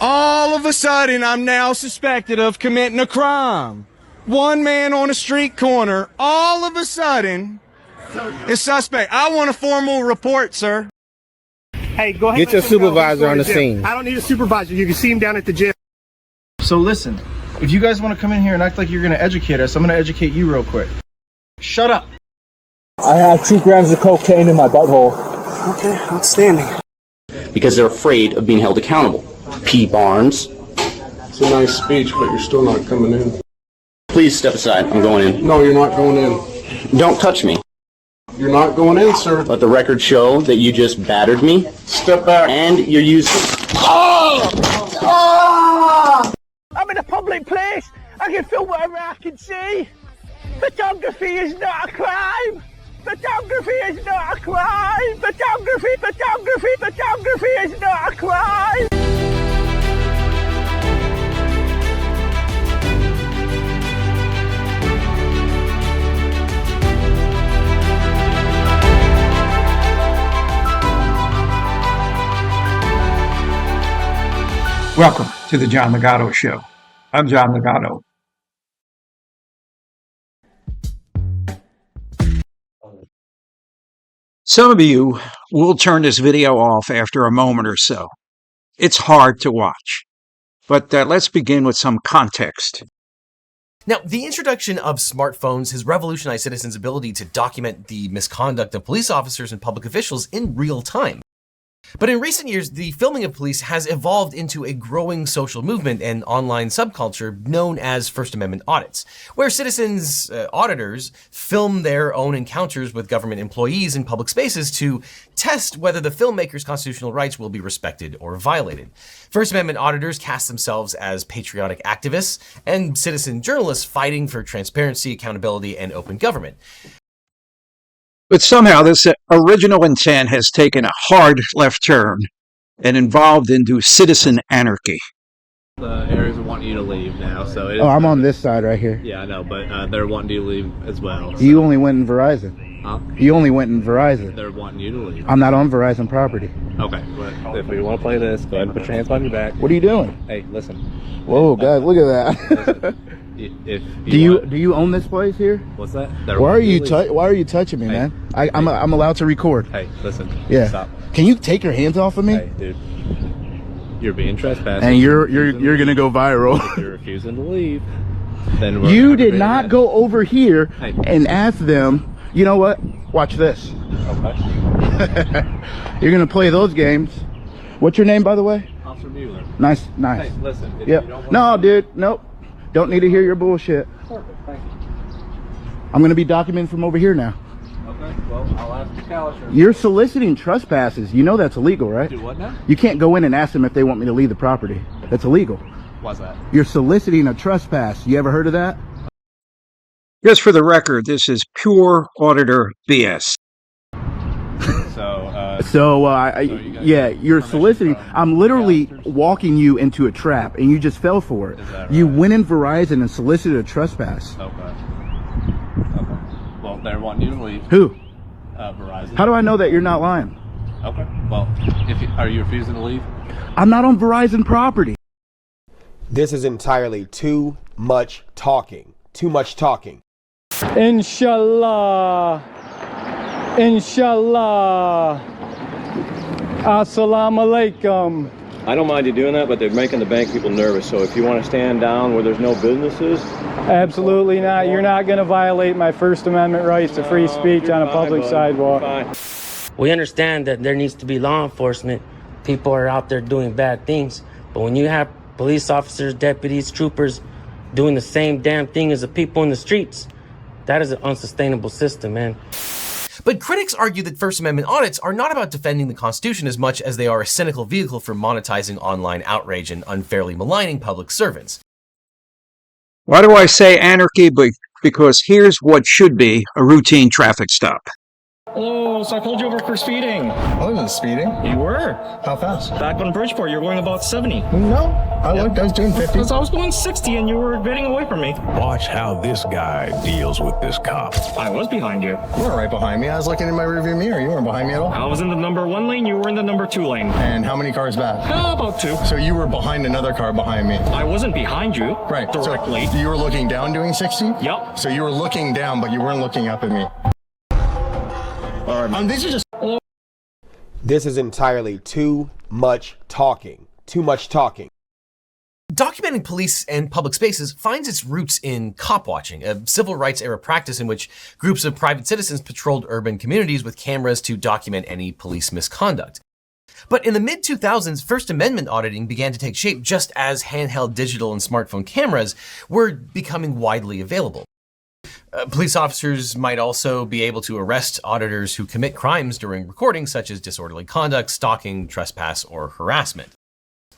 All of a sudden, I'm now suspected of committing a crime. One man on a street corner, all of a sudden, is suspect. I want a formal report, sir. Hey, go ahead. Get your supervisor on the scene. I don't need a supervisor. You can see him down at the gym. So listen, if you guys want to come in here and act like you're going to educate us, I'm going to educate you real quick. Shut up. I have 2 grams of cocaine in my butthole. Okay, outstanding. Because they're afraid of being held accountable. P. Barnes. It's a nice speech, but you're still not coming in. Please step aside. I'm going in. No, you're not going in. Don't touch me. You're not going in, sir. Let the record show that you just battered me. Step back. And you're using... I'm in a public place. I can film whatever I can see. Photography is not a crime. Photography is not a crime. Photography is not a crime. Welcome to the John Ligato Show. I'm John Ligato. Some of you will turn this video off after a moment or so. It's hard to watch. But let's begin with some context. Now, the introduction of smartphones has revolutionized citizens' ability to document the misconduct of police officers and public officials in real time. But in recent years, the filming of police has evolved into a growing social movement and online subculture known as First Amendment audits, where citizens, auditors, film their own encounters with government employees in public spaces to test whether the filmmaker's constitutional rights will be respected or violated. First Amendment auditors cast themselves as patriotic activists and citizen journalists fighting for transparency, accountability, and open government. But somehow this original intent has taken a hard left turn and evolved into citizen anarchy. The areas are wanting you to leave now, so it is. Oh, I'm on this side right here. Yeah, I know, but they're wanting you to leave as well. So. You only went in Verizon. Huh? You only went in Verizon. They're wanting you to leave. I'm not on Verizon property. Okay, but if you want to play this, go ahead and put your hands behind your back. What are you doing? Hey, listen. Whoa, guys, look at that. If do you own this place here? What's that? Why are you touching me, man? I'm allowed to record. Hey, listen. Yeah. Stop. Can you take your hands off of me? Hey, dude. You're being trespassing. And you're gonna go viral. If you're refusing to leave, then you did not go over here and ask them. You know what? Watch this. Okay. You're gonna play those games. What's your name, by the way? Officer Mueller. Nice. Hey, listen. Yep. No, dude. Nope. Don't need to hear your bullshit. Perfect. Thank you. I'm gonna be documenting from over here now. Okay. Well, I'll ask the caliber. You're soliciting trespasses. You know that's illegal, right? Do what now? You can't go in and ask them if they want me to leave the property. That's illegal. Why's that? You're soliciting a trespass. You ever heard of that? Just for the record, this is pure auditor BS. Yeah, you're soliciting. I'm literally walking you into a trap, and you just fell for it. Right? You went in Verizon and solicited a trespass. Okay. Well, they're wanting you to leave. Who? Verizon. How do I know that you're not lying? Okay. Well, are you refusing to leave? I'm not on Verizon property. This is entirely too much talking. Too much talking. Inshallah. Inshallah. Assalamu alaikum. I don't mind you doing that, but they're making the bank people nervous. So if you want to stand down where there's no businesses... Absolutely not. You're not going to violate my First Amendment rights to free speech on a public sidewalk. We understand that there needs to be law enforcement. People are out there doing bad things. But when you have police officers, deputies, troopers doing the same damn thing as the people in the streets, that is an unsustainable system, man. But critics argue that First Amendment audits are not about defending the Constitution as much as they are a cynical vehicle for monetizing online outrage and unfairly maligning public servants. Why do I say anarchy? Because here's what should be a routine traffic stop. Hello, so I pulled you over for speeding. I wasn't speeding. You were. How fast? Back on Bridgeport, you were going about 70. No, I was doing 50. Because I was going 60 and you were getting away from me. Watch how this guy deals with this cop. I was behind you. You weren't right behind me. I was looking in my rearview mirror. You weren't behind me at all. I was in the number 1 lane, you were in the number 2 lane. And how many cars back? About 2. So you were behind another car behind me. I wasn't behind you. Right. Directly. So you were looking down doing 60? Yep. So you were looking down, but you weren't looking up at me. All right. These are just... This is entirely too much talking. Too much talking. Documenting police and public spaces finds its roots in cop watching, a civil rights era practice in which groups of private citizens patrolled urban communities with cameras to document any police misconduct. But in the mid-2000s, First Amendment auditing began to take shape just as handheld digital and smartphone cameras were becoming widely available. Police officers might also be able to arrest auditors who commit crimes during recording, such as disorderly conduct, stalking, trespass, or harassment.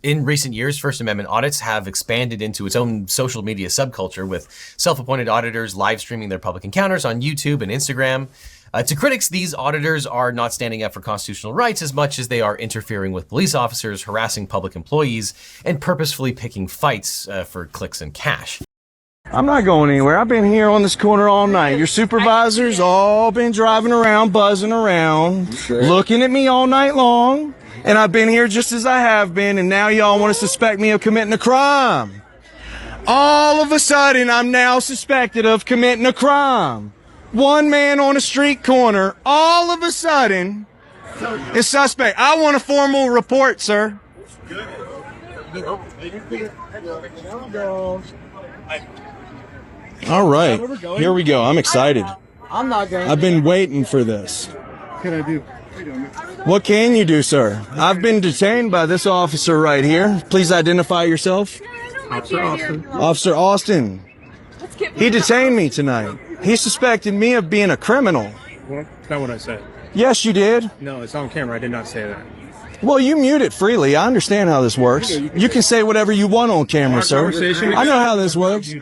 In recent years, First Amendment audits have expanded into its own social media subculture, with self-appointed auditors live streaming their public encounters on YouTube and Instagram. To critics, these auditors are not standing up for constitutional rights as much as they are interfering with police officers, harassing public employees, and purposefully picking fights for clicks and cash. I'm not going anywhere. I've been here on this corner all night. Your supervisors all been driving around, buzzing around, looking at me all night long. And I've been here just as I have been, and now y'all want to suspect me of committing a crime. All of a sudden, I'm now suspected of committing a crime. One man on a street corner, all of a sudden, is suspect. I want a formal report, sir. All right, here we go. I'm excited. I've been waiting for this. What can I do? What can you do, sir? I've been detained by this officer right here. Please identify yourself. Officer Austin. Officer Austin. He detained me tonight. He suspected me of being a criminal. Well, that's not what I said. Yes, you did. No, it's on camera. I did not say that. Well, you mute it freely. I understand how this works. You can say whatever you want on camera, sir. I know how this works.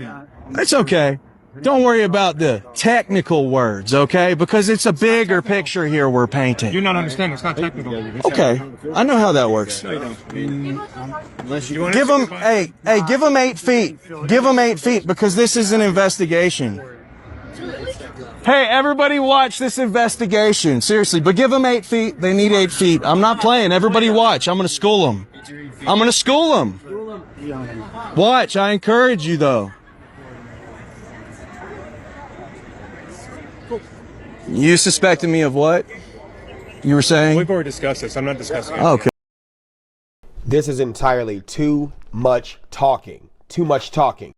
It's okay. Don't worry about the technical words, okay? Because it's a bigger picture here we're painting. You're not understanding. It's not technical. Okay. I know how that works. No, you don't. Give them, hey, give them 8 feet. Give them 8 feet because this is an investigation. Hey, everybody watch this investigation. Seriously, but give them 8 feet. They need 8 feet. I'm not playing. Everybody watch. I'm going to school them. I'm going to school them. Watch. I encourage you, though. You suspected me of what? You were saying? We've already discussed this. I'm not discussing it. Okay. This is entirely too much talking. Too much talking.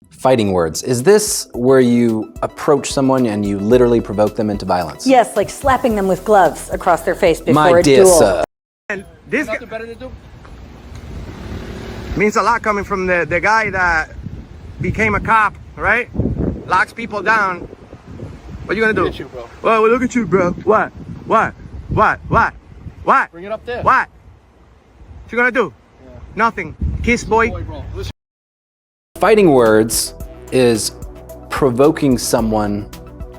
Fighting words. Is this where you approach someone and you literally provoke them into violence? Yes, like slapping them with gloves across their face before My a dear duel. sir. And this means a lot coming from the guy that became a cop, right? Locks people down. What you gonna do? Look at you, bro. Well, look at you, bro. What? What? Bring it up there. What you gonna do? Yeah. Nothing. Kiss, boy. Fighting words is provoking someone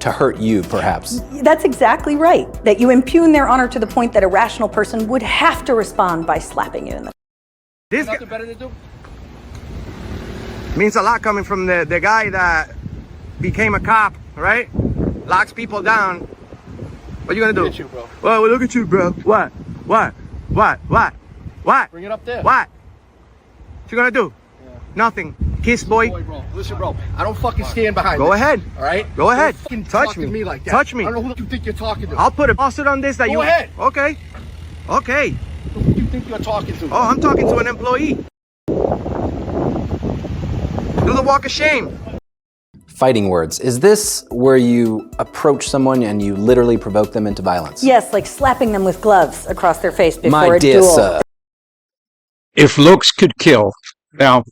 to hurt you, perhaps. That's exactly right. That you impugn their honor to the point that a rational person would have to respond by slapping you in the This means a lot coming from the guy that became a cop, right? Locks people down. What you gonna do? Look at you, bro. Well, look at you, bro. What? Bring it up there. What you gonna do? Yeah. Nothing. Kiss, boy. Bro. Listen, bro. I don't fucking stand behind Go this. ahead. All right? Go ahead. Don't fucking Touch talk me. to me like that. Touch me. I don't know who you think you're talking to. I'll put a lawsuit on this that Go ahead. Okay. Okay. Who do you think you're talking to? Oh, I'm talking to an employee. Do the walk of shame. Fighting words. Is this where you approach someone and you literally provoke them into violence? Yes, like slapping them with gloves across their face before My a dear duel. sir. If looks could kill. Now,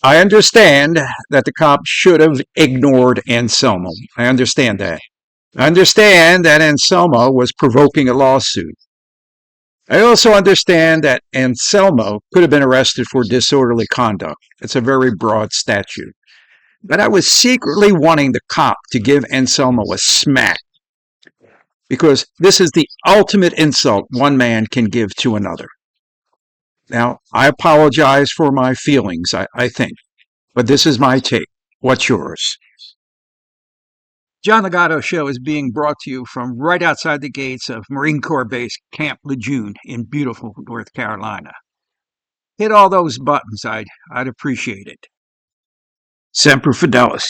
I understand that the cop should have ignored Anselmo. I understand that. I understand that Anselmo was provoking a lawsuit. I also understand that Anselmo could have been arrested for disorderly conduct. It's a very broad statute. But I was secretly wanting the cop to give Anselmo a smack. because this is the ultimate insult one man can give to another. Now, I apologize for my feelings, I think, but this is my take. What's yours? John Ligato Show is being brought to you from right outside the gates of Marine Corps Base Camp Lejeune in beautiful North Carolina. Hit all those buttons, I'd appreciate it. Semper Fidelis.